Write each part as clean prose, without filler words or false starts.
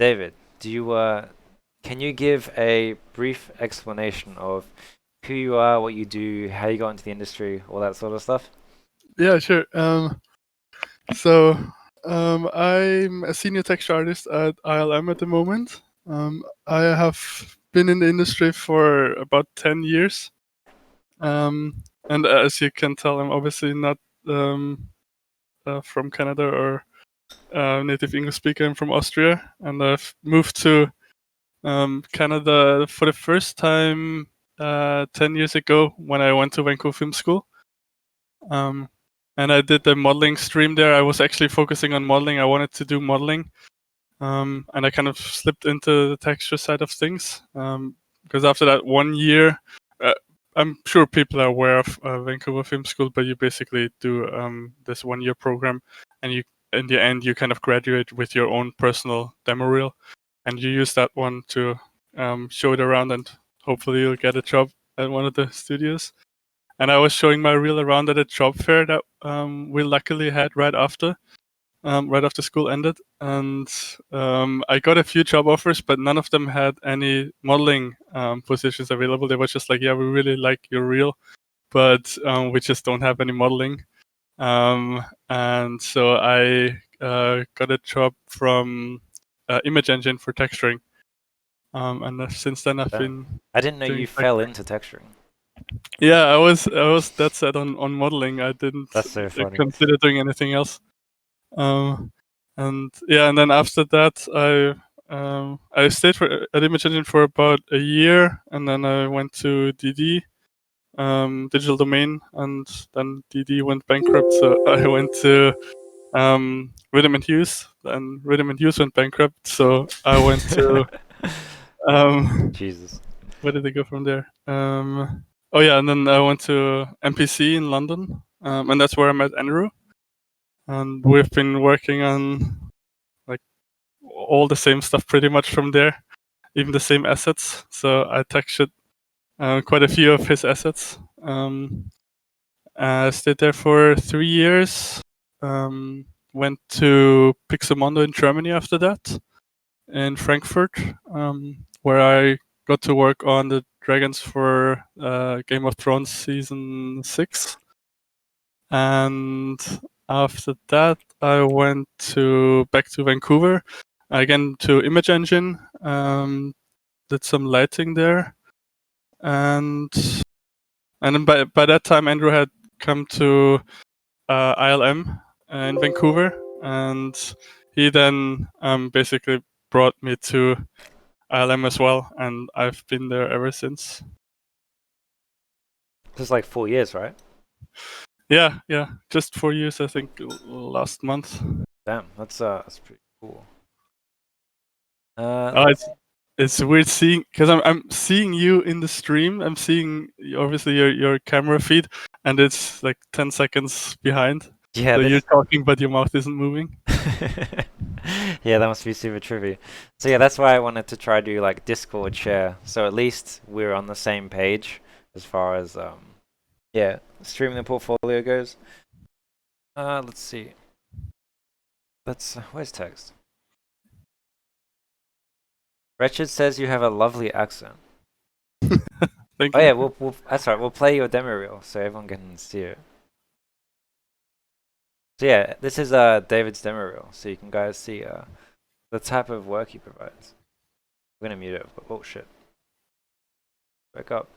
David, do you can you give a brief explanation of who you are, what you do, how you got into the industry, all that sort of stuff? Yeah, sure. So I'm a senior texture artist at ILM at the moment. I have been in the industry for about 10 years. And as you can tell, I'm obviously not from Canada or native English speaker. I'm from Austria, and I've moved to Canada for the first time 10 years ago when I went to Vancouver Film School. And I did the modeling stream there. I was actually focusing on modeling. I wanted to do modeling. And I kind of slipped into the texture side of things. Because after that 1 year, I'm sure people are aware of Vancouver Film School, but you basically do this 1 year program, and you, in the end, you kind of graduate with your own personal demo reel, and you use that one to show it around, and hopefully you'll get a job at one of the studios. And I was showing my reel around at a job fair that we luckily had right after school ended, and I got a few job offers, but none of them had any modeling positions available. They were just like, yeah, we really like your reel, but we just don't have any modeling. And so I got a job from Image Engine for texturing. And since then I've been I didn't know doing you fell into texturing. Yeah, I was that set on modeling. I didn't That's so funny. consider doing anything else. And then after that, I stayed at Image Engine for about a year, and then I went to DD, Digital Domain, and then DD went bankrupt. So I went to Rhythm and Hughes, and Rhythm and Hughes went bankrupt. So I went to Jesus. where did I go from there? Oh yeah, and then I went to MPC in London, and that's where I met Andrew. And we've been working on like all the same stuff pretty much from there, even the same assets. So I textured quite a few of his assets. I stayed there for 3 years. Went to Pixelmondo in Germany after that, in Frankfurt, where I got to work on the dragons for Game of Thrones season 6. And after that, I went back to Vancouver, again to Image Engine, did some lighting there, and then by that time, Andrew had come to ILM in Vancouver, and he then basically brought me to ILM as well, and I've been there ever since. This is like 4 years, right? Yeah, just 4 years, I think, last month. Damn, that's pretty cool. It's weird seeing, because I'm seeing you in the stream. I'm seeing obviously your camera feed, and it's like 10 seconds behind. Yeah, so you're talking, but your mouth isn't moving. Yeah, that must be super trippy. So yeah, that's why I wanted to try to do like Discord share, so at least we're on the same page as far as yeah, streaming the portfolio goes. Let's see. Where's text? Wretched says you have a lovely accent. Thank Oh you. yeah, that's right. We'll play your demo reel so everyone can see it. So yeah, this is David's demo reel, so you can guys see the type of work he provides. I'm gonna mute it. But, oh shit! Wake up.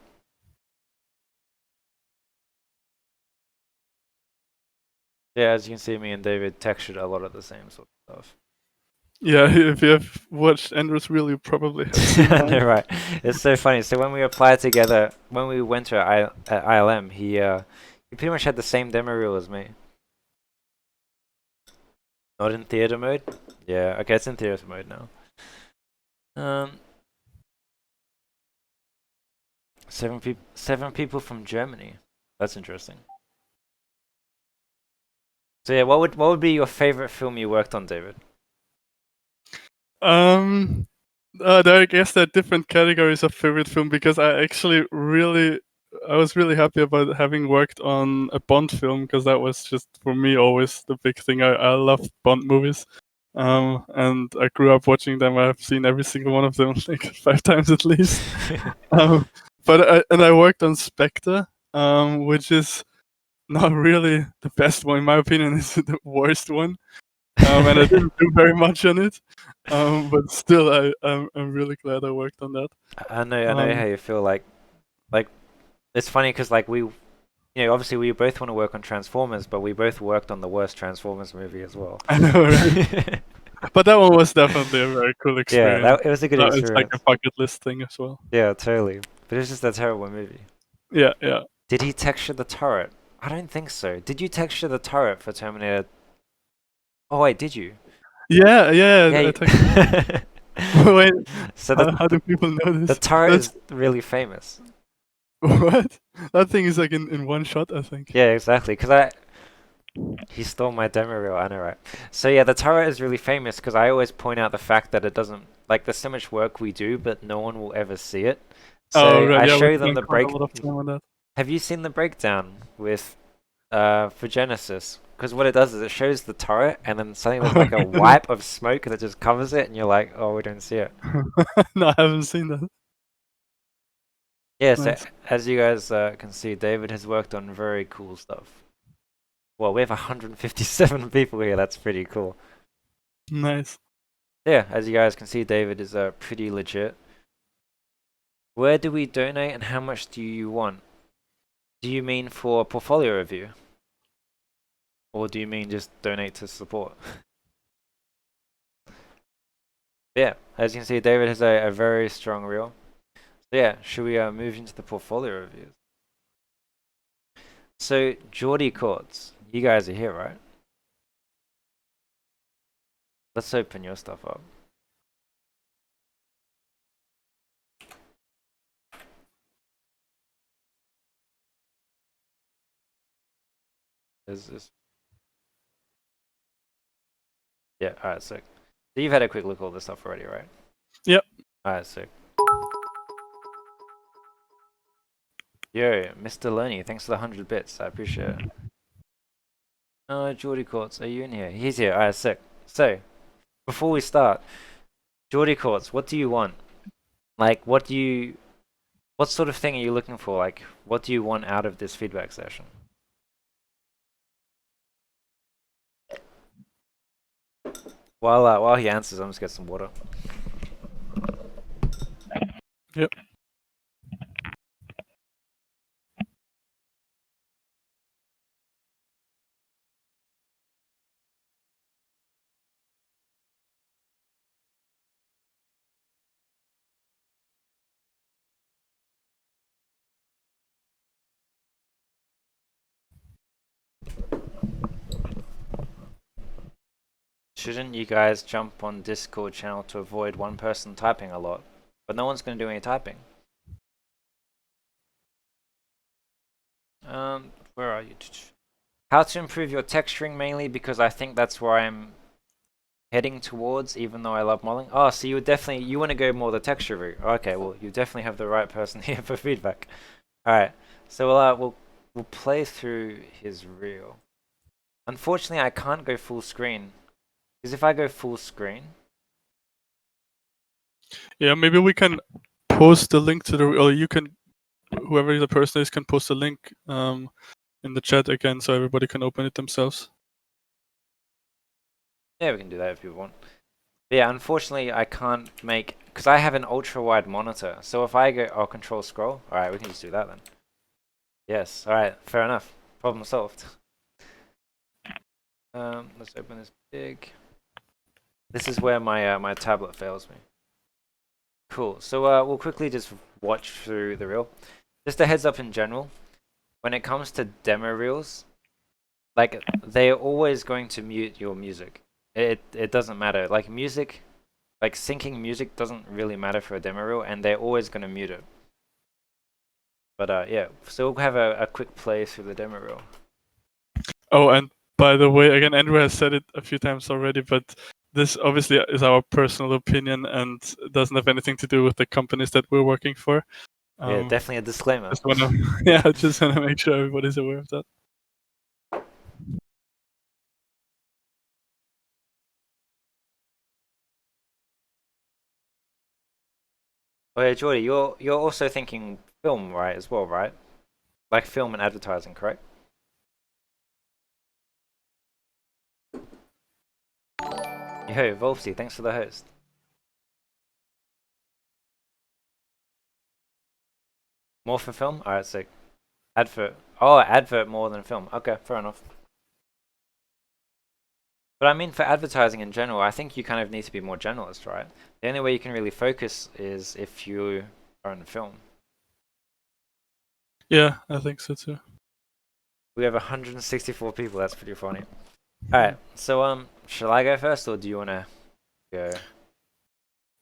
Yeah, as you can see, me and David textured a lot of the same sort of stuff. Yeah, if you have watched Andrew's reel, you probably have seen that. No, right. It's so funny. So when we applied together, when we went to at ILM, he pretty much had the same demo reel as me. Not in theater mode? Yeah, okay, it's in theater mode now. 7 people from Germany. That's interesting. So yeah, what would be your favorite film you worked on, David? I guess there are different categories of favorite film, because I was really happy about having worked on a Bond film, because that was just for me always the big thing. I love Bond movies, and I grew up watching them. I've seen every single one of them like 5 times at least. But I worked on Spectre, which is not really the best one in my opinion. It's the worst one, and I didn't do very much on it. But still, I'm really glad I worked on that. I know how you feel. Like it's funny because like obviously we both want to work on Transformers, but we both worked on the worst Transformers movie as well. I know, right? But that one was definitely a very cool experience. Yeah, it was a good experience. It's like a bucket list thing as well. Yeah, totally. But it's just a terrible movie. Yeah, yeah. Did he texture the turret? I don't think so. Did you texture the turret for Terminator? Oh wait, did you? Yeah. Wait, So how do people know this? the turret is really famous. What? That thing is like in one shot, I think. Yeah, exactly. Because he stole my demo reel. I know, right? So yeah, the turret is really famous because I always point out the fact that it doesn't like there's so much work we do, but no one will ever see it. So right. I Yeah, show them the break. A lot of time on that. Have you seen the breakdown with for Genesis? Because what it does is it shows the turret, and then suddenly there's like a wipe of smoke that just covers it, and you're like, oh, we don't see it. No, I haven't seen that. Yeah, Nice. so as you guys can see, David has worked on very cool stuff. Well, we have 157 people here. That's pretty cool. Nice. Yeah, as you guys can see, David is pretty legit. Where do we donate, and how much do you want? Do you mean for a portfolio review? Or do you mean just donate to support? Yeah, as you can see, David has a very strong reel. So yeah, should we move into the portfolio reviews? So, Jordy Courts, you guys are here, right? Let's open your stuff up. Is this? Yeah, alright, sick. So you've had a quick look at all this stuff already, right? Yep. Alright, sick. Yo, Mr. Loney, thanks for the 100 bits. I appreciate it. Jordy Courts, are you in here? He's here. Alright, sick. So, before we start, Jordy Courts, what do you want? Like, what sort of thing are you looking for? Like, what do you want out of this feedback session? While he answers, I'm just get some water. Yep. Shouldn't you guys jump on Discord channel to avoid one person typing a lot? But no one's going to do any typing. Where are you? How to improve your texturing mainly because I think that's where I'm heading towards, even though I love modeling. Oh, so you want to go more the texture route. Okay, well you definitely have the right person here for feedback. Alright, so we'll play through his reel. Unfortunately I can't go full screen. Because if I go full screen... Yeah, maybe we can post the link to the, or you can, whoever the person is can post a link in the chat again so everybody can open it themselves. Yeah, we can do that if you want. But yeah, unfortunately I can't make... Because I have an ultra-wide monitor. So if I go... Oh, control scroll? Alright, we can just do that then. Yes, alright, fair enough. Problem solved. Let's open this big... This is where my tablet fails me. Cool. So we'll quickly just watch through the reel. Just a heads up in general. When it comes to demo reels, like they're always going to mute your music. It doesn't matter. Like music, like syncing music doesn't really matter for a demo reel, and they're always going to mute it. But yeah, so we'll have a quick play through the demo reel. Oh, and by the way, again, Andrew has said it a few times already, but this obviously is our personal opinion and doesn't have anything to do with the companies that we're working for. Yeah, definitely a disclaimer. Just want to make sure everybody's aware of that. Oh yeah, Jordy, you're also thinking film, right, as well, right? Like film and advertising, correct? Yo, Wolfsy, thanks for the host. More for film? Alright, sick. Advert. Oh, advert more than film. Okay, fair enough. But I mean, for advertising in general, I think you kind of need to be more generalist, right? The only way you can really focus is if you are in film. Yeah, I think so too. We have 164 people. That's pretty funny. All right. So shall I go first, or do you wanna go?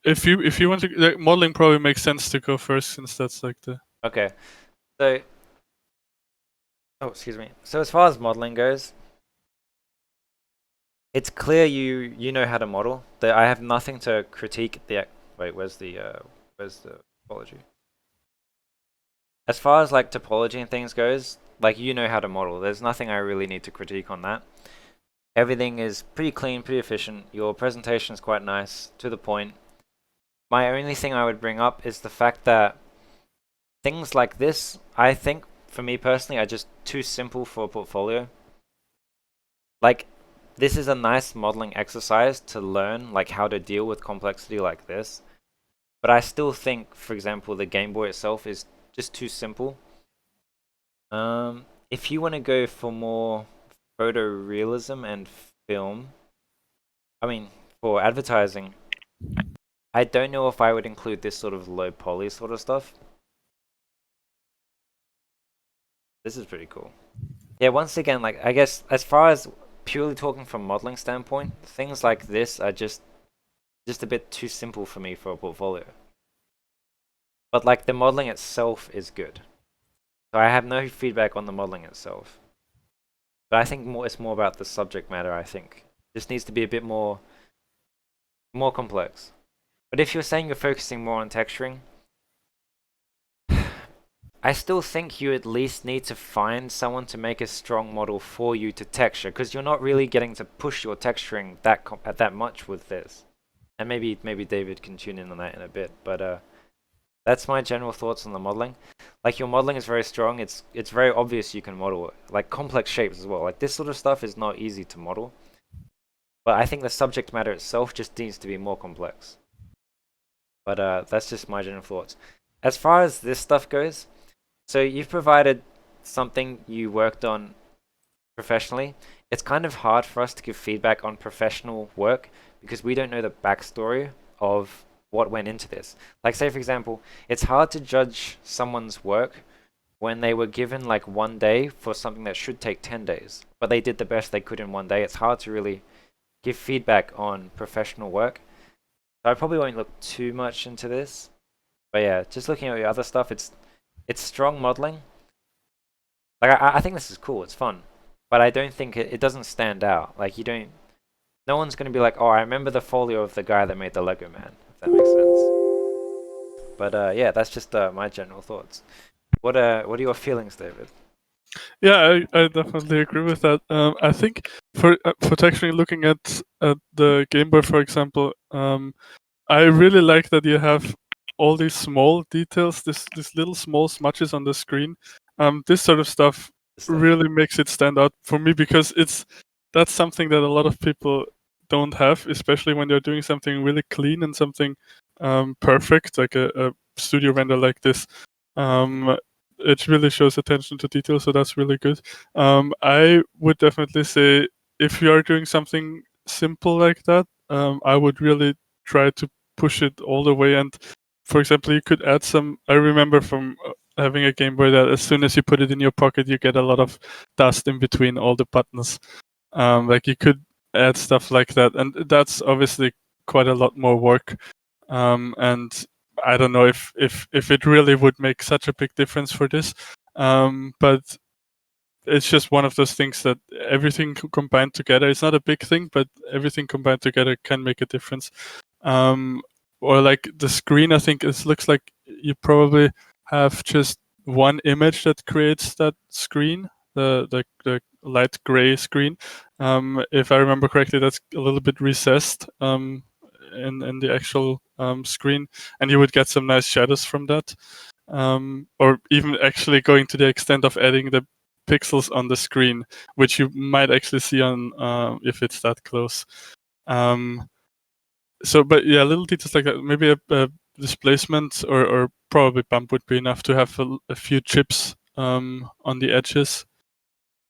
If you want to, like, modeling probably makes sense to go first, since that's like the. Okay. So, oh, excuse me. So as far as modeling goes, it's clear you know how to model. That I have nothing to critique the. Wait, where's the topology? As far as like topology and things goes, like you know how to model. There's nothing I really need to critique on that. Everything is pretty clean, pretty efficient. Your presentation is quite nice, to the point. My only thing I would bring up is the fact that things like this, I think, for me personally, are just too simple for a portfolio. Like, this is a nice modeling exercise to learn, like, how to deal with complexity like this. But I still think, for example, the Game Boy itself is just too simple. If you want to go for more photorealism and film, I mean, for advertising, I don't know if I would include this sort of low poly sort of stuff. This is pretty cool. Yeah, once again, like, I guess as far as purely talking from modeling standpoint, things like this are just a bit too simple for me for a portfolio. But like the modeling itself is good. So I have no feedback on the modeling itself. But I think it's more about the subject matter, I think. This needs to be a bit more complex. But if you're saying you're focusing more on texturing, I still think you at least need to find someone to make a strong model for you to texture, because you're not really getting to push your texturing that much with this. And maybe David can tune in on that in a bit, but that's my general thoughts on the modeling. Like, your modeling is very strong. It's very obvious you can model it. Like complex shapes as well. Like this sort of stuff is not easy to model. But I think the subject matter itself just needs to be more complex. But that's just my general thoughts. As far as this stuff goes, so you've provided something you worked on professionally. It's kind of hard for us to give feedback on professional work because we don't know the backstory of what went into this. Like, say for example, it's hard to judge someone's work when they were given like 1 day for something that should take 10 days, but they did the best they could in 1 day. It's hard to really give feedback on professional work. So I probably won't look too much into this. But yeah, just looking at the other stuff, it's strong modeling. Like I think this is cool. It's fun, but I don't think it doesn't stand out. Like you don't. No one's gonna be like, oh, I remember the folio of the guy that made the Lego Man. If that makes sense. But yeah, that's just my general thoughts. What are your feelings, David? Yeah, I definitely agree with that. I think for texturing, looking at the Game Boy, for example, I really like that you have all these small details, this little small smudges on the screen. This sort of stuff really makes it stand out for me, because that's something that a lot of people don't have, especially when they're doing something really clean and something perfect, like a studio render like this. It really shows attention to detail, so that's really good. I would definitely say, if you are doing something simple like that, I would really try to push it all the way. And for example, you could add some. I remember from having a Game Boy that as soon as you put it in your pocket, you get a lot of dust in between all the buttons. Like, you could add stuff like that, and that's obviously quite a lot more work. And I don't know if it really would make such a big difference for this. But it's just one of those things that everything combined together, it's not a big thing, but everything combined together can make a difference. Or like the screen, I think it looks like you probably have just one image that creates that screen, the light gray screen. If I remember correctly, that's a little bit recessed. in the actual screen, and you would get some nice shadows from that. Or even actually going to the extent of adding the pixels on the screen, which you might actually see on if it's that close. But yeah, little details like that. Maybe a displacement or probably bump would be enough to have a few chips on the edges.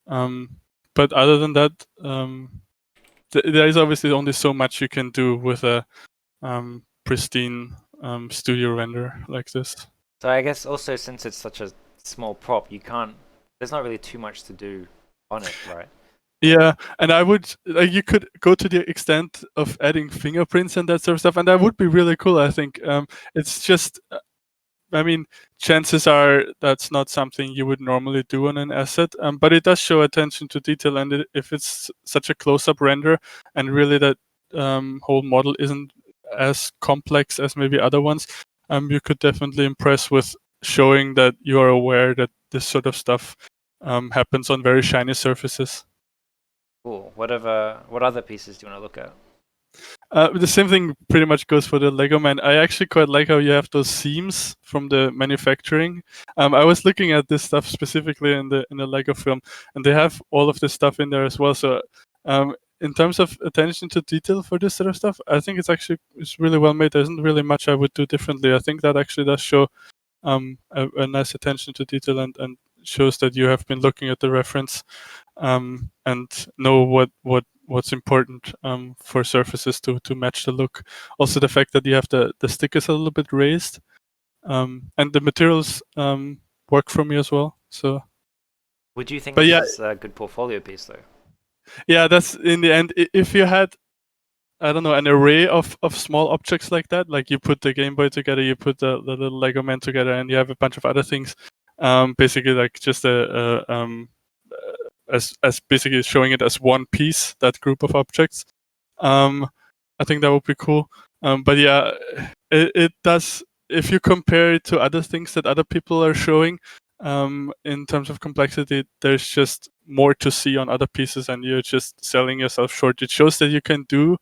But other than that, there is obviously only so much you can do with a pristine studio render like this. So I guess also since it's such a small prop, there's not really too much to do on it, right? Yeah, and I would you could go to the extent of adding fingerprints and that sort of stuff, and that would be really cool. I think it's just, I mean, chances are that's not something you would normally do on an asset, but it does show attention to detail, and if it's such a close-up render, and really that whole model isn't as complex as maybe other ones, you could definitely impress with showing that you are aware that this sort of stuff happens on very shiny surfaces. Cool. What other pieces do you want to look at? The same thing pretty much goes for the Lego Man. I actually quite like how you have those seams from the manufacturing. I was looking at this stuff specifically in the Lego film, and they have all of this stuff in there as well. So in terms of attention to detail for this sort of stuff, I think it's really well made. There isn't really much I would do differently. I think that actually does show a nice attention to detail and shows that you have been looking at the reference and know what's important for surfaces to match the look. Also, the fact that you have the stickers a little bit raised, and the materials work for me as well. So, Would you think but yeah, this is a good portfolio piece though? yeah, that's in the end. If you had, I don't know, an array of small objects like that, like you put the Game Boy together, you put the little Lego Man together, and you have a bunch of other things, basically like just as basically showing it as one piece, that group of objects. I think that would be cool. But yeah, it does. If you compare it to other things that other people are showing, in terms of complexity, there's just more to see on other pieces, and you're just selling yourself short. It shows that you can do,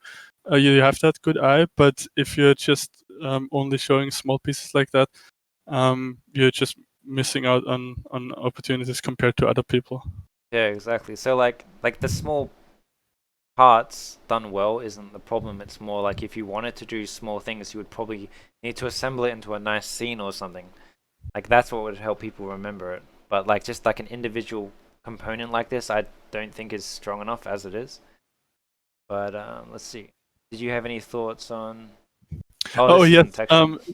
you have that good eye, but if you're just only showing small pieces like that, you're just missing out on opportunities compared to other people. Yeah, exactly. So like the small parts done well isn't the problem. It's more like if you wanted to do small things, you would probably need to assemble it into a nice scene or something. Like that's what would help people remember it. But like just like an individual component like this, I don't think is strong enough as it is. But let's see. Did you have any thoughts on? Oh, This yes. isn't texture.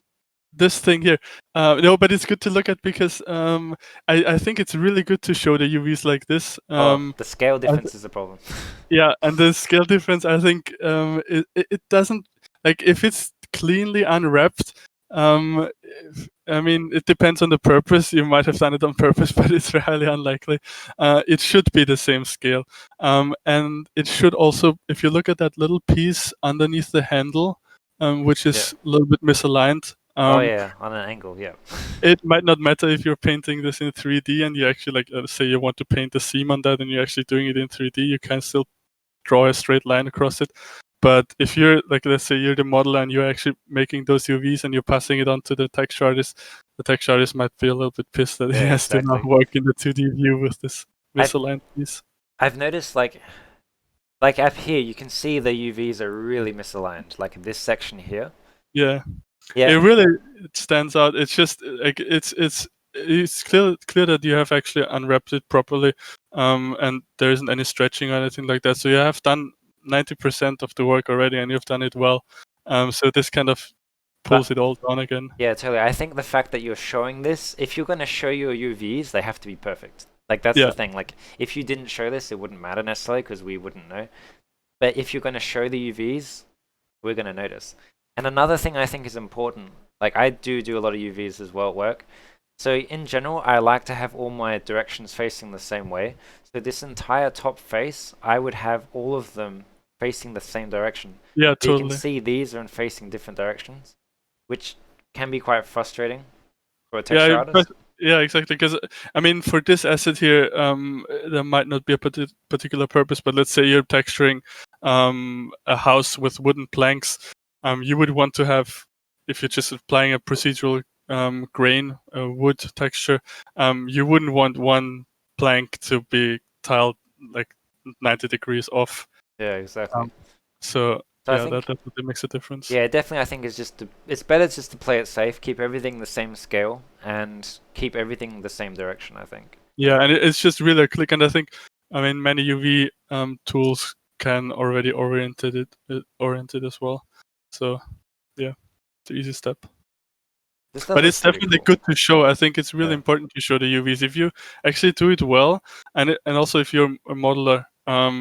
This thing here. No, but it's good to look at because I think it's really good to show the UVs like this. The scale difference is a problem. Yeah, and the scale difference, I think it doesn't, like, if it's cleanly unwrapped, I mean, it depends on the purpose. You might have done it on purpose, but it's highly unlikely. It should be the same scale. And it should also, if you look at that little piece underneath the handle, which is a little bit misaligned. Oh yeah, on an angle, yeah. It might not matter if you're painting this in 3D and you actually, like, say you want to paint a seam on that and you're actually doing it in 3D, you can still draw a straight line across it. But if you're, like, let's say you're the model and you're actually making those UVs and you're passing it on to the texture artist, the texture artist might be a little bit pissed that he has to now work in the 2D view with this misaligned piece. I've noticed, like up here, you can see the UVs are really misaligned, like this section here. Yeah. It really stands out. It's just like it's clear that you have actually unwrapped it properly, and there isn't any stretching or anything like that. So you have done 90% of the work already, and you've done it well. So this kind of pulls it all down again. Yeah, totally. I think the fact that you're showing this, if you're going to show your UVs, they have to be perfect. Like that's the thing. Like if you didn't show this, it wouldn't matter necessarily because we wouldn't know. But if you're going to show the UVs, we're going to notice. And another thing I think is important, like I do a lot of UVs as well at work. So in general, I like to have all my directions facing the same way. So this entire top face, I would have all of them facing the same direction. Yeah, totally. You can see these are facing different directions, which can be quite frustrating for a texture artist. Yeah, exactly. Because I mean, for this asset here, there might not be a particular purpose, but let's say you're texturing a house with wooden planks. you would want to have, if you're just applying a procedural grain, wood texture, you wouldn't want one plank to be tiled like 90 degrees off. Yeah, exactly. So So I yeah, think, that definitely makes a difference. yeah, definitely I think it's better just to play it safe, keep everything the same scale, and keep everything the same direction, I think. Yeah, and it's just really a click, and I think, I mean, many UV tools can already orient it as well. So yeah, it's an easy step. This does But look it's pretty definitely cool. good to show. I think it's really Yeah. important to show the UVs if you actually do it well, and also if you're a modeler,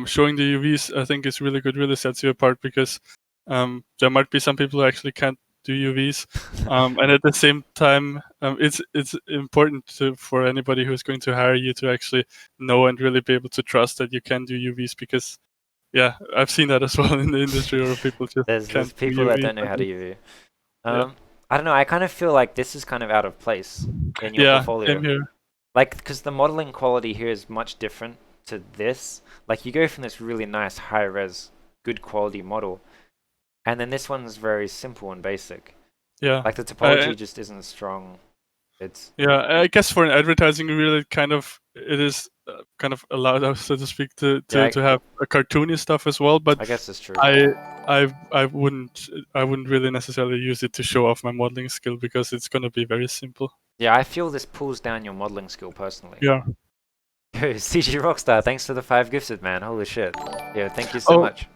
showing the UVs I think is really good. Really sets you apart because there might be some people who actually can't do UVs, and at the same time, it's important for anybody who's going to hire you to actually know and really be able to trust that you can do UVs because. Yeah, I've seen that as well in the industry where people just There's can't do people that UVs. don't know how to UV. Yeah. I don't know. I kind of feel like this is kind of out of place in your Yeah, portfolio. same here. Like, because the modeling quality here is much different to this. Like, you go from this really nice, high-res, good quality model, and then this one's very simple and basic. Yeah. Like, the topology just isn't strong. It's Yeah, I guess for an advertising reel, it is kind of allowed us, so to speak, to Yeah, have a cartoony stuff as well. But I guess it's true. I wouldn't really necessarily use it to show off my modeling skill because it's gonna be very simple. Yeah, I feel this pulls down your modeling skill personally. Yeah. Yo, CG Rockstar, thanks for the 5 gifted, man. Holy shit. Yeah, thank you so much.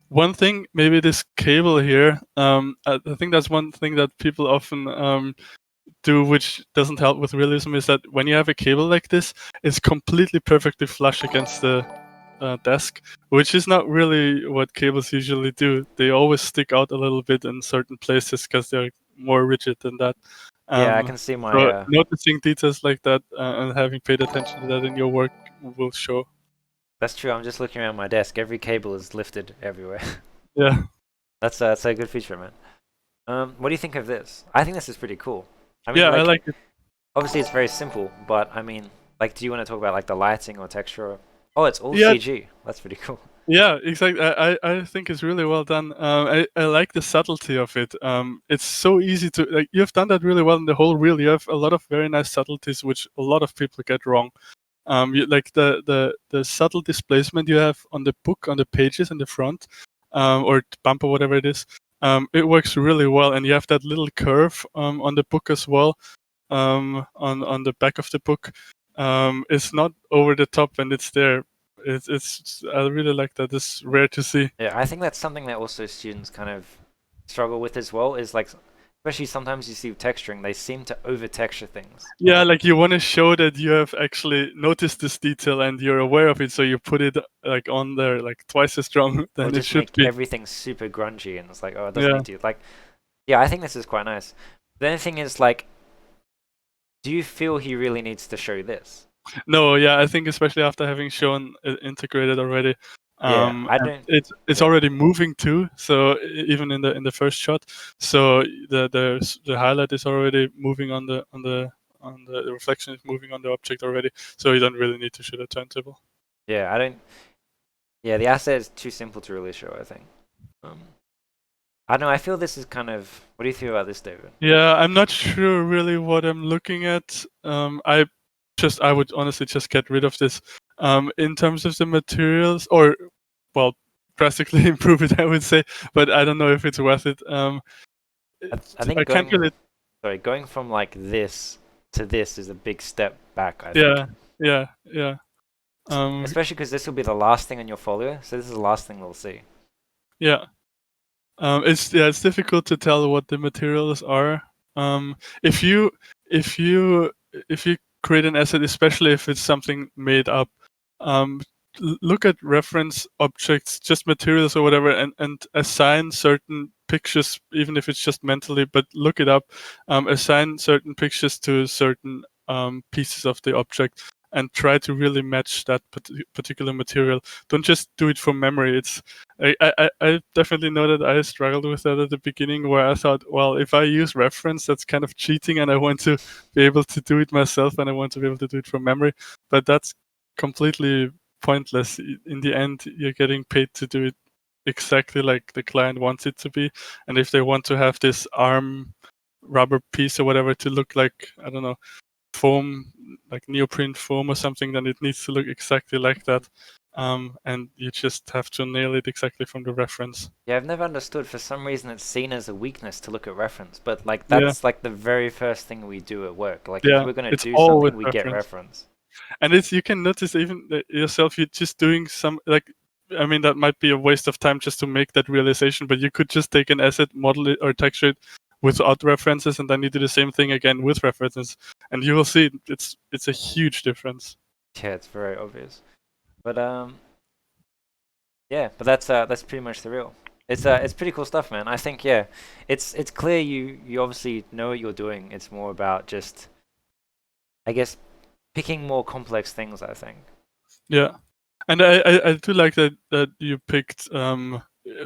One thing, maybe this cable here. I think that's one thing that people often do, which doesn't help with realism, is that when you have a cable like this, it's completely perfectly flush against the desk, which is not really what cables usually do. They always stick out a little bit in certain places because they're more rigid than that. Yeah, I can see my. So noticing details like that and having paid attention to that in your work will show. That's true. I'm just looking around my desk. Every cable is lifted everywhere. Yeah. That's a good feature, man. What do you think of this? I think this is pretty cool. I mean, Yeah, I like it. Obviously, it's very simple, but I mean, like, do you want to talk about like the lighting or texture? Oh, it's all Yeah. CG. That's pretty cool. Yeah, exactly. I think it's really well done. I like the subtlety of it. It's so easy to like. You've done that really well in the whole reel. You have a lot of very nice subtleties, which a lot of people get wrong. Like the subtle displacement you have on the book, on the pages in the front, or bumper, whatever it is. It works really well, and you have that little curve on the book as well, on the back of the book. It's not over the top, and it's there. It's I really like that. It's rare to see. Yeah, I think that's something that also students kind of struggle with as well. Is like, especially sometimes you see texturing, they seem to over texture things. Yeah, like you want to show that you have actually noticed this detail and you're aware of it, so you put it like on there like twice as strong than it should be. Everything super grungy, and it's like, oh, it doesn't need to. Like, yeah, I think this is quite nice. The only thing is, like, do you feel he really needs to show this? No, yeah, I think especially after having shown it integrated already. I don't. It's already moving too. So even in the first shot, so the highlight is already moving on the reflection is moving on the object already. So you don't really need to shoot a turntable. Yeah, I don't. Yeah, the asset is too simple to really show, I think. I don't know. I feel this is kind of. What do you feel about this, David? Yeah, I'm not sure really what I'm looking at. I would honestly just get rid of this. In terms of the materials, or well, drastically improve it, I would say. But I don't know if it's worth it. I think can't really. Sorry, going from like this to this is a big step back. I think. Yeah. Especially because this will be the last thing on your folio, so this is the last thing we'll see. Yeah. It's difficult to tell what the materials are. If you create an asset, especially if it's something made up, look at reference objects, just materials or whatever, and assign certain pictures, even if it's just mentally, but look it up. Assign certain pictures to certain pieces of the object and try to really match that particular material. Don't just do it from memory. I definitely know that I struggled with that at the beginning, where I thought, well, if I use reference, that's kind of cheating, and I want to be able to do it myself, and I want to be able to do it from memory. But that's completely pointless. In the end, you're getting paid to do it exactly like the client wants it to be. And if they want to have this arm rubber piece or whatever to look like, I don't know, foam, like neoprene foam or something, then it needs to look exactly like that. And you just have to nail it exactly from the reference. Yeah, I've never understood. For some reason, it's seen as a weakness to look at reference, but like Yeah. that's like the very first thing we do at work. Like if Yeah, we're gonna it's do all with something, we get reference. reference. And it's, you can notice even yourself, you're just doing some, like, I mean, that might be a waste of time just to make that realization, but you could just take an asset, model it, or texture it without references, and then you do the same thing again with references, and you will see it's a huge difference. Yeah, it's very obvious. But yeah, but that's pretty much the real. It's pretty cool stuff, man. I think yeah, it's clear you obviously know what you're doing. It's more about just, I guess, picking more complex things, I think. Yeah, and I do like that you picked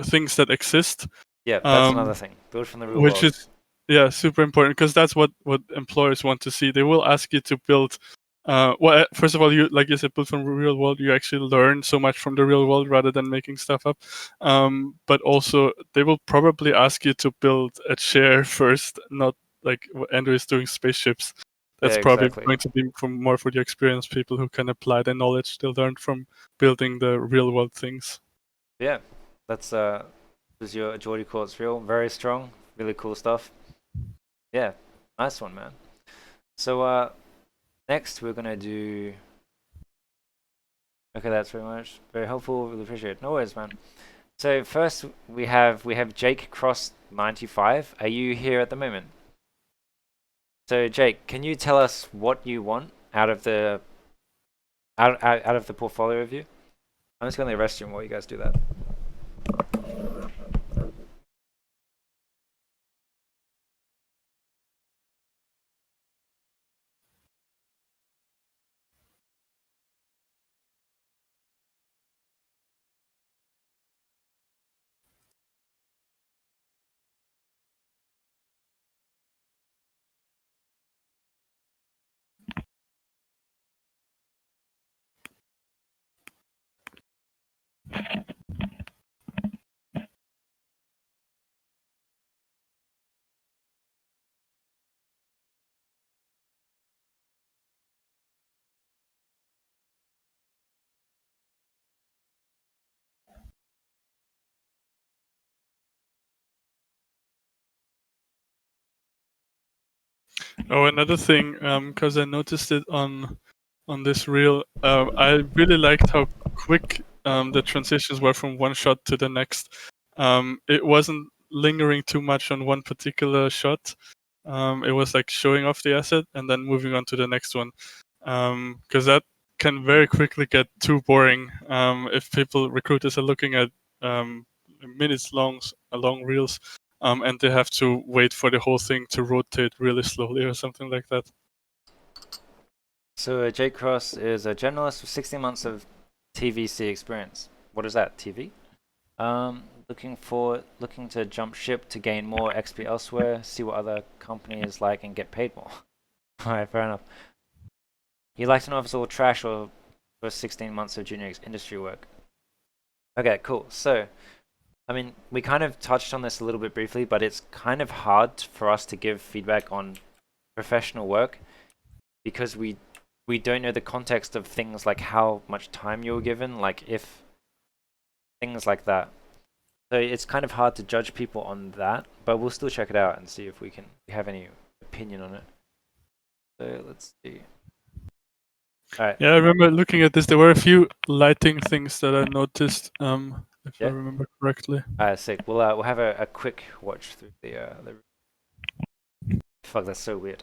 things that exist. Yeah, that's another Um, thing. Build from the real which world. is, yeah, super important, because that's what employers want to see. They will ask you to build well, first of all, you, like you said, build from the real world. You actually learn so much from the real world rather than making stuff up. But also they will probably ask you to build a chair first, not like what Andrew is doing, spaceships. Yeah, That's probably exactly. going to be more for the experienced people who can apply the knowledge they learned from building the real world things. Yeah, that's was your Jordy Court's real, very strong, really cool stuff. Yeah, nice one, man. So next we're gonna do. Okay, that's very much very helpful. Really appreciate it. No worries, man. So first we have Jake Cross 95. Are you here at the moment? So Jake, can you tell us what you want out of the out of the portfolio review? I'm just going to the restroom while you guys do that. Oh, another thing, because I noticed it on this reel, I really liked how quick the transitions were from one shot to the next. It wasn't lingering too much on one particular shot. It was like showing off the asset and then moving on to the next one, because that can very quickly get too boring if recruiters are looking at minutes long reels, and they have to wait for the whole thing to rotate really slowly or something like that. So Jake Cross is a journalist with 16 months of TVC experience. What is that? TV? Looking to jump ship to gain more XP elsewhere, see what other companies like, and get paid more. Alright, fair enough. He likes to know if it's all trash or for 16 months of junior industry work. Okay, cool. So, I mean, we kind of touched on this a little bit briefly, but it's kind of hard for us to give feedback on professional work because we don't know the context of things like how much time you were given, like if things like that. So it's kind of hard to judge people on that, but we'll still check it out and see if we have any opinion on it. So let's see. All right. Yeah, I remember looking at this. There were a few lighting things that I noticed, if I Yeah. remember correctly. All right. Sick. We'll have a quick watch through the. Fuck, that's so weird.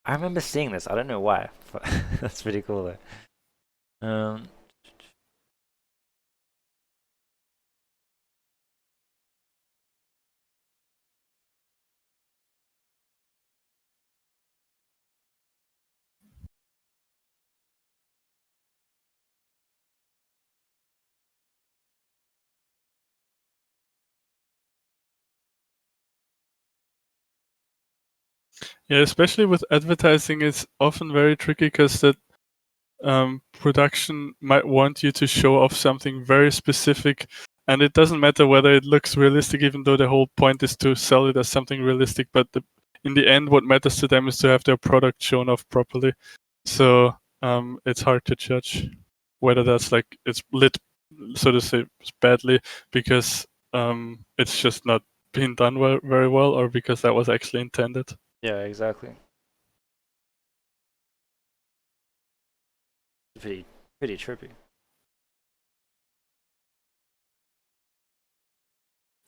I remember seeing this. I don't know why, but that's pretty cool though. Yeah, especially with advertising, it's often very tricky because the production might want you to show off something very specific, and it doesn't matter whether it looks realistic, even though the whole point is to sell it as something realistic. But in the end, what matters to them is to have their product shown off properly. So it's hard to judge whether that's like it's lit, so to say, badly because it's just not being done very well, or because that was actually intended. Yeah, exactly. Pretty trippy.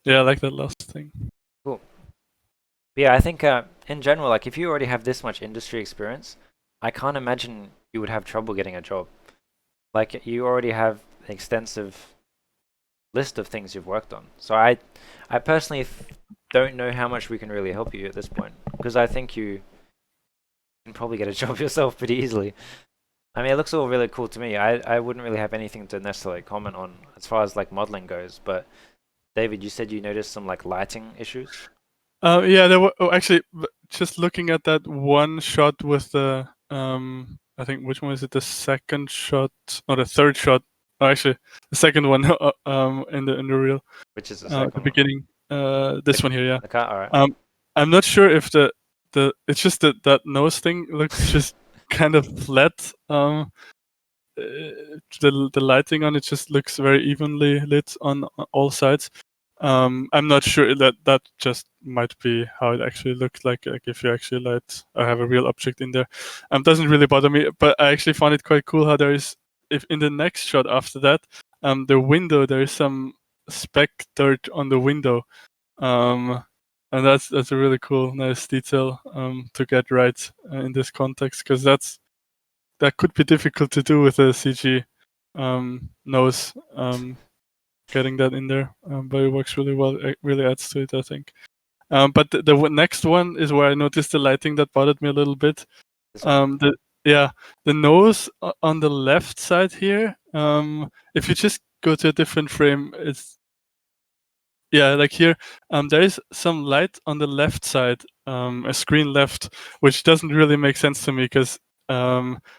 Yeah, I like that last thing. Cool. But yeah, I think in general, like if you already have this much industry experience, I can't imagine you would have trouble getting a job. Like you already have an extensive list of things you've worked on. So I personally don't know how much we can really help you at this point because I think you can probably get a job yourself pretty easily. I mean, it looks all really cool to me. I wouldn't really have anything to necessarily comment on as far as like modeling goes, but David, you said you noticed some like lighting issues. Yeah, there were actually just looking at that one shot with the I think which one is it? The second shot or the third shot? Oh, actually, the second one in the reel Which is the at second the one? beginning. This one here, yeah. The car, all right. I'm not sure if the it's just that nose thing looks just kind of flat. The lighting on it just looks very evenly lit on all sides. I'm not sure that just might be how it actually looks like if you actually light or have a real object in there. Doesn't really bother me, but I actually found it quite cool how there is, if in the next shot after that, the window, there is some speck dirt on the window. And that's a really cool, nice detail to get right in this context, because that could be difficult to do with a CG nose. Getting that in there, but it works really well. It really adds to it, I think. But the next one is where I noticed the lighting that bothered me a little bit. This one. The nose on the left side here. If you just go to a different frame, it's like here. There is some light on the left side, a screen left, which doesn't really make sense to me because the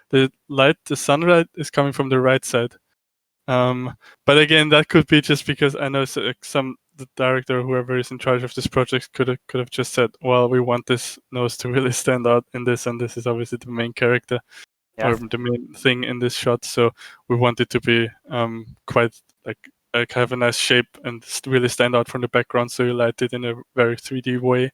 sunlight is coming from the right side. But again, that could be just because I know the director or whoever is in charge of this project could have just said, well, we want this nose to really stand out in this, and this is obviously the main character or the main thing in this shot, so we want it to be quite like have a nice shape and really stand out from the background, so you light it in a very 3D way.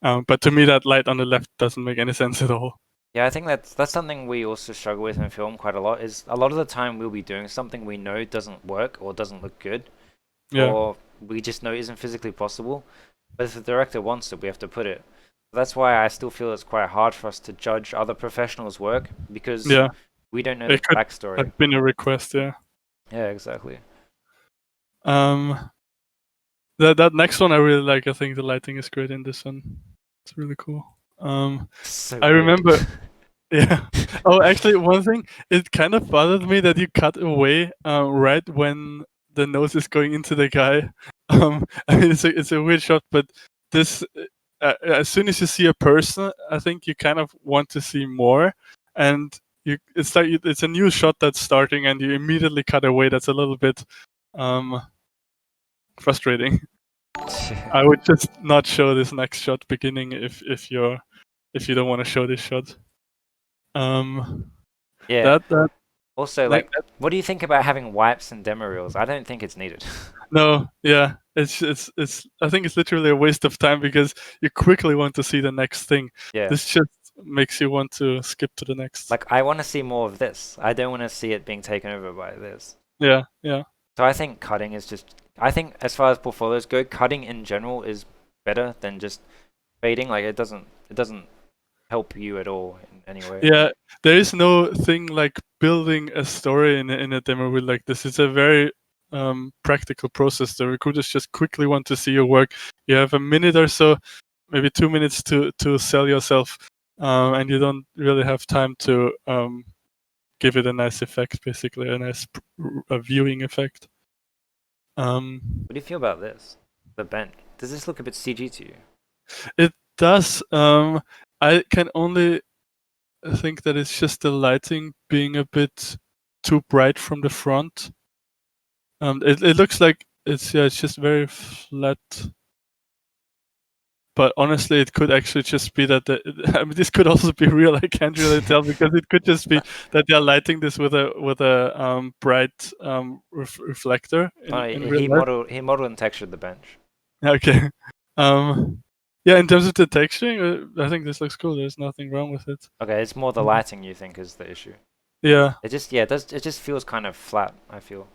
But to me, that light on the left doesn't make any sense at all. Yeah, I think that's something we also struggle with in film quite a lot. Is a lot of the time we'll be doing something we know doesn't work or doesn't look good, or we just know isn't physically possible. But if the director wants it, we have to put it. That's why I still feel it's quite hard for us to judge other professionals' work because we don't know the backstory. Have been a request, yeah. Yeah, exactly. That next one I really like. I think the lighting is great in this one. It's really cool. So I remember. Yeah. Oh, actually, one thing, it kind of bothered me that you cut away right when the nose is going into the guy. I mean, it's a weird shot, but this as soon as you see a person, I think you kind of want to see more, and it's like it's a new shot that's starting, and you immediately cut away. That's a little bit frustrating. I would just not show this next shot beginning if you don't want to show this shot. Yeah. Also, like, what do you think about having wipes and demo reels? I don't think it's needed. No, yeah, it's. I think it's literally a waste of time because you quickly want to see the next thing. Yeah. This just makes you want to skip to the next. Like, I want to see more of this. I don't want to see it being taken over by this. Yeah, yeah. So I think cutting is just. I think as far as portfolios go, cutting in general is better than just fading. Like, it doesn't help you at all in any way. Yeah, there is no thing like building a story in a demo reel like this. It's a very practical process. The recruiters just quickly want to see your work. You have a minute or so, maybe 2 minutes to sell yourself, and you don't really have time to give it a nice effect, basically a nice viewing effect. What do you feel about this? The bend. Does this look a bit CG to you? It does. I can only think that it's just the lighting being a bit too bright from the front. It looks like it's just very flat. But honestly, it could actually just be that I mean, this could also be real. I can't really tell because it could just be that they're lighting this with a bright reflector Oh, in real life. he modeled and textured the bench. Okay. Um, yeah, in terms of the texturing, I think this looks cool. There's nothing wrong with it. Okay, it's more the lighting you think is the issue. Yeah. It just it just feels kind of flat, I feel.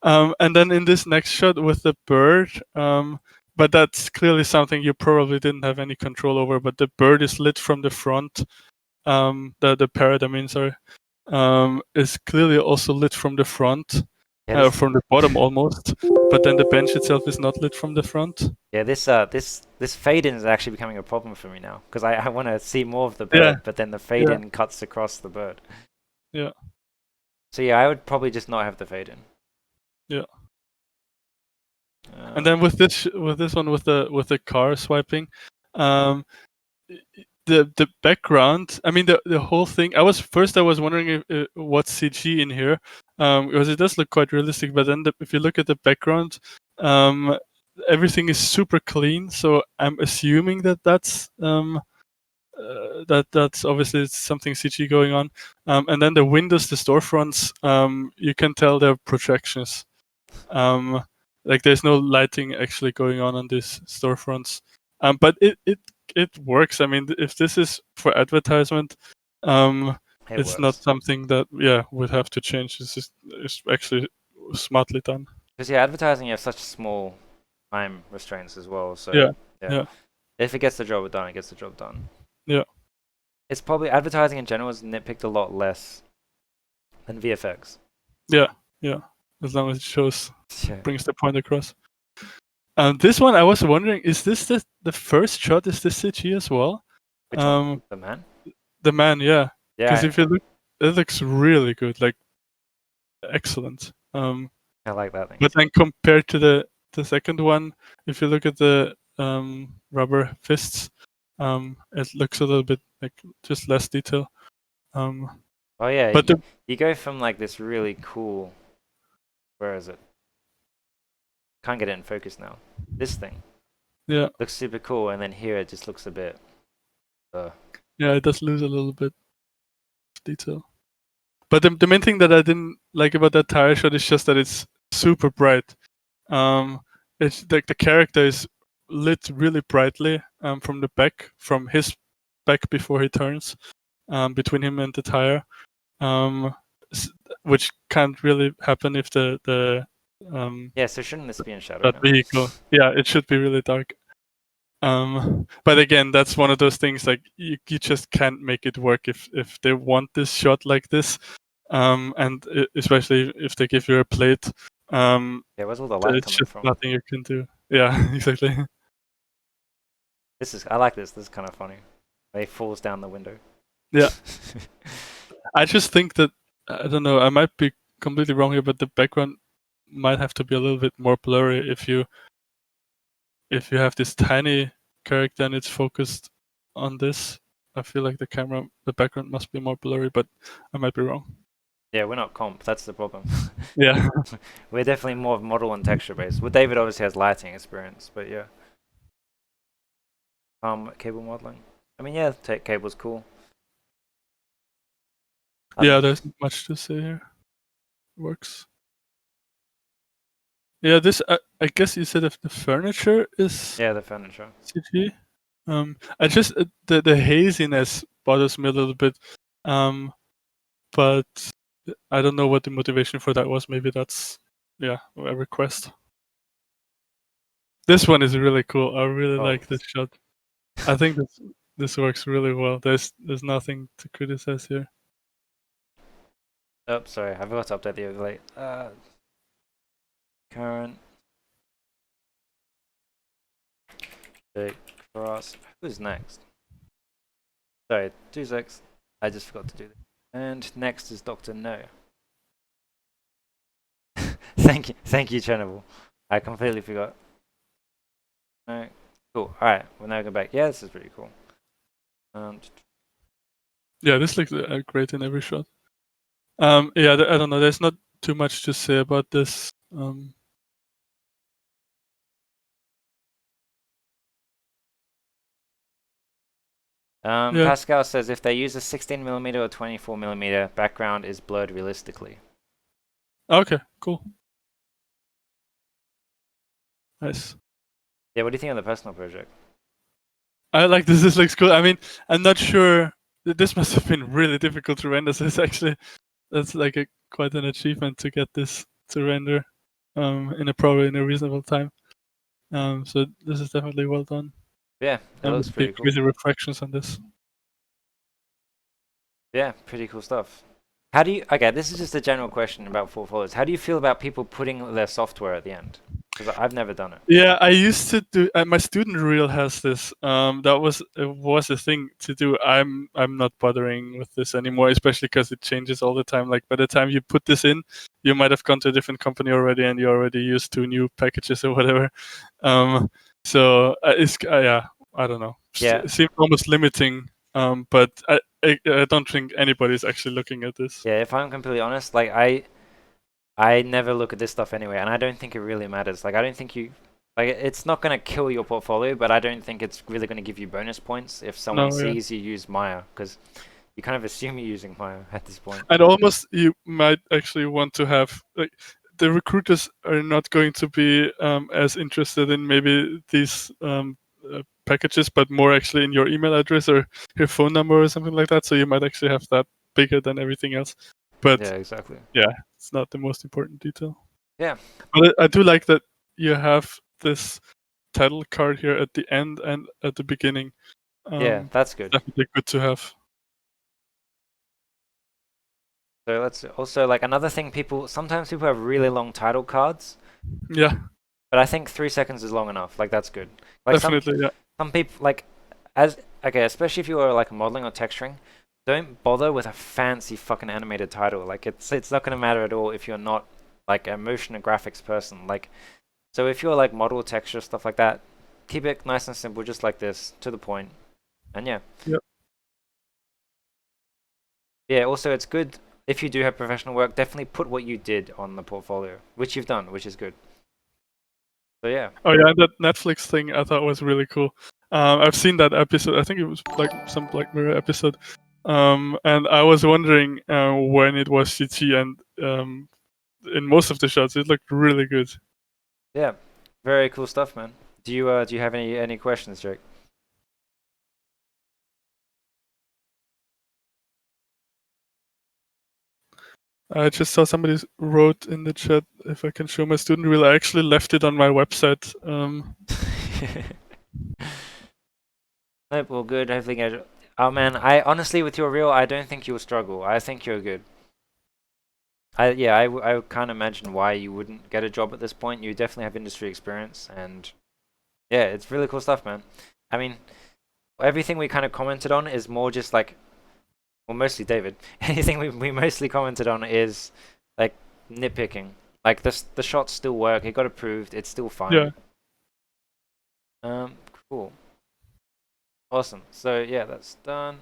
And then in this next shot with the bird, but that's clearly something you probably didn't have any control over. But the bird is lit from the front. The parrot, I mean, sorry, is clearly also lit from the front, Yeah, from the bottom almost. But then the bench itself is not lit from the front. yeah, this fade in is actually becoming a problem for me now because I want to see more of the bird, Yeah. but then the fade Yeah. in cuts across the bird. Yeah. So yeah, I would probably just not have the fade in. Yeah. And then with this one with the car swiping, the background. I mean the whole thing. I was wondering if what's CG in here, because it does look quite realistic. But then if you look at the background, everything is super clean. So I'm assuming that that's that's obviously something CG going on. And then the windows, the storefronts, you can tell they're projections. Like there's no lighting actually going on these storefronts. But it works. I mean, if this is for advertisement, it's not works. something that would have to change. It's actually smartly done. Because yeah, advertising you have such small time restraints as well. So Yeah. If it gets the job done, it gets the job done. Yeah. It's probably advertising in general is nitpicked a lot less than VFX. Yeah. As long as it shows, Yeah. brings the point across. This one, I was wondering, is this the first shot? Is this CG as well? Which one? The man? The man, yeah. Because Yeah. if you look, it looks really good, like excellent. I like that thing. But then compared to the second one, if you look at the rubber fists, it looks a little bit like just less detail. Oh yeah, but you go from like this really cool. Where is it? Can't get it in focus now. This thing. Yeah. Looks super cool, and then here it just looks a bit. Yeah, it does lose a little bit of detail. But the main thing that I didn't like about that tire shot is just that it's super bright. It's like the character is lit really brightly from the back, from his back before he turns, between him and the tire, which can't really happen if the so shouldn't this be in shadow? that vehicle? Yeah, it should be really dark. But again, that's one of those things like you just can't make it work if they want this shot like this, and especially if they give you a plate. Where's all the light it's coming just from? nothing you can do. Yeah, exactly. I like this. This is kind of funny. He falls down the window. Yeah. I just think that I don't know. I might be completely wrong here, but the background might have to be a little bit more blurry if you have this tiny character and it's focused on this. I feel like the background must be more blurry, but I might be wrong. Yeah, we're not comp. That's the problem. Yeah. We're definitely more model and texture based. Well, David obviously has lighting experience, but yeah. Cable modeling. I mean, yeah, cable's cool. Yeah, there's not much to say here. Works. Yeah, this I guess you said if the furniture is the furniture CG. I just the haziness bothers me a little bit, but I don't know what the motivation for that was. Maybe that's a request. This one is really cool. I really like this shot. I think this works really well. There's nothing to criticize here. Oh, sorry, I forgot to update the overlay. Current. Big cross. Who's next? Sorry, 2 secs. I just forgot to do that. And next is Dr. No. Thank you, Chernobyl. I completely forgot. No, cool. All right, we're now going back. Yeah, this is pretty cool. Yeah, this looks great in every shot. Yeah, I don't know. There's not too much to say about this. Yeah. Pascal says if they use a 16mm or 24mm, background is blurred realistically. Okay, cool. Nice. Yeah, what do you think of the personal project? I like this. This looks cool. I mean, I'm not sure. This must have been really difficult to render. So it's actually that's like quite an achievement to get this to render probably in a reasonable time. So this is definitely well done. Yeah, it looks pretty cool. Crazy reflections on this. Yeah, pretty cool stuff. How do you? Okay, this is just a general question about portfolios. How do you feel about people putting their software at the end? Because I've never done it. Yeah, I used to do. My student reel has this. That was a thing to do. I'm not bothering with this anymore, especially because it changes all the time. Like by the time you put this in, you might have gone to a different company already, and you already used 2 new packages or whatever. So it's yeah, I don't know. Yeah. It seems almost limiting. But I don't think anybody's actually looking at this. Yeah, if I'm completely honest, like I never look at this stuff anyway, and I don't think it really matters. Like I don't think it's not gonna kill your portfolio, but I don't think it's really gonna give you bonus points if someone sees you use Maya, because you kind of assume you're using Maya at this point. And almost you might actually want to have like the recruiters are not going to be as interested in maybe these packages, but more actually in your email address or your phone number or something like that. So you might actually have that bigger than everything else. But yeah, exactly. Yeah, it's not the most important detail. Yeah. But I do like that you have this title card here at the end and at the beginning. Yeah, that's good. Definitely good to have. So let's also like another thing. Sometimes people have really long title cards. Yeah. But I think 3 seconds is long enough. Like that's good. Like Definitely, yeah. Some people like especially if you are like modeling or texturing, don't bother with a fancy fucking animated title. Like it's not gonna matter at all if you're not like a motion and graphics person. Like so if you're like model texture stuff like that, keep it nice and simple, just like this, to the point. And yeah. Yep. Yeah, also it's good if you do have professional work, definitely put what you did on the portfolio, which you've done, which is good. So yeah. Oh yeah, that Netflix thing I thought was really cool. I've seen that episode. I think it was like some Black Mirror episode. And I was wondering when it was CG, and in most of the shots, it looked really good. Yeah, very cool stuff, man. Do you have any questions, Jake? I just saw somebody wrote in the chat if I can show my student reel. I actually left it on my website. Nope, well, good. Hopefully, oh man, I honestly, with your reel, I don't think you'll struggle. I think you're good. I can't imagine why you wouldn't get a job at this point. You definitely have industry experience, and yeah, it's really cool stuff, man. I mean, everything we kind of commented on is more just like, well, mostly David. Anything we mostly commented on is like nitpicking. Like the shots still work. It got approved. It's still fine. Yeah. Cool. Awesome. So yeah, that's done.